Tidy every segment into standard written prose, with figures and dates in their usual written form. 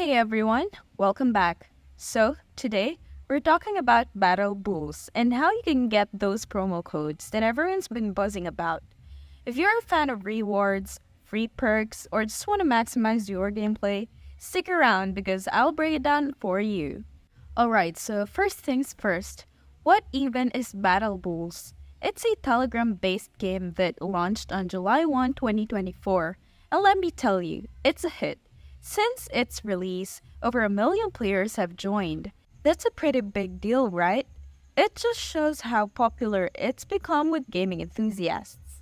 Hey everyone, welcome back. So, today we're talking about Battle Bulls and how you can get those promo codes that everyone's been buzzing about. If you're a fan of rewards, free perks, or just want to maximize your gameplay, stick around because I'll break it down for you. Alright, so first things first, what even is Battle Bulls? It's a Telegram based game that launched on July 1, 2024, and let me tell you, it's a hit. Since its release, over 1 million players have joined. That's a pretty big deal, right? It just shows how popular it's become with gaming enthusiasts.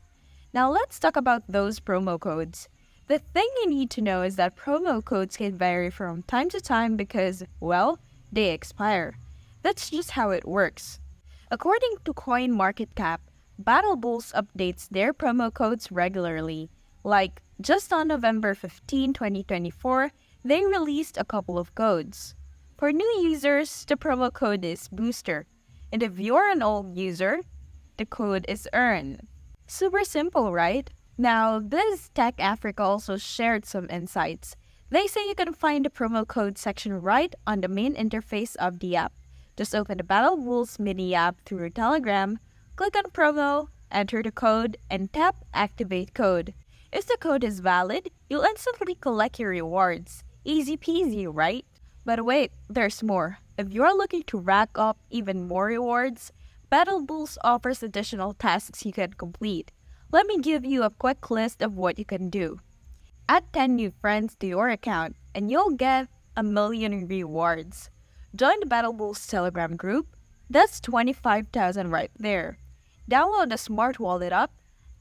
Now let's talk about those promo codes. The thing you need to know is that promo codes can vary from time to time because, well, they expire. That's just how it works. According to CoinMarketCap, Battle Bulls updates their promo codes regularly. Like, just on November 15, 2024, they released a couple of codes. For new users, the promo code is Booster. And if you're an old user, the code is Earn. Super simple, right? Now, this Tech Africa also shared some insights. They say you can find the promo code section right on the main interface of the app. Just open the Battle Bulls mini app through Telegram, click on promo, enter the code, and tap Activate Code. If the code is valid, you'll instantly collect your rewards. Easy peasy, right? But wait, there's more. If you're looking to rack up even more rewards, Battle Bulls offers additional tasks you can complete. Let me give you a quick list of what you can do. Add 10 new friends to your account, and you'll get 1 million rewards. Join the Battle Bulls Telegram group. That's 25,000 right there. Download the Smart Wallet app.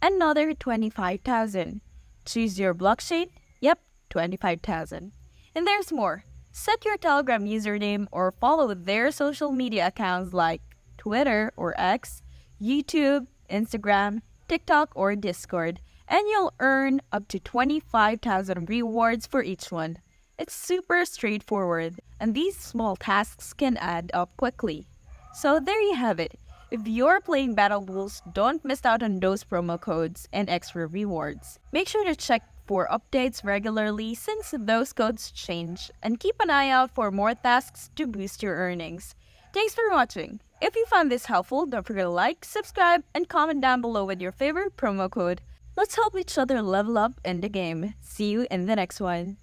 Another 25,000. Choose your blockchain? Yep, 25,000. And there's more. Set your Telegram username or follow their social media accounts like Twitter or X, YouTube, Instagram, TikTok, or Discord, and you'll earn up to 25,000 rewards for each one. It's super straightforward, and these small tasks can add up quickly. So there you have it. If you're playing Battle Bulls, don't miss out on those promo codes and extra rewards. Make sure to check for updates regularly since those codes change, and keep an eye out for more tasks to boost your earnings. Thanks for watching. If you found this helpful, don't forget to like, subscribe, and comment down below with your favorite promo code. Let's help each other level up in the game. See you in the next one.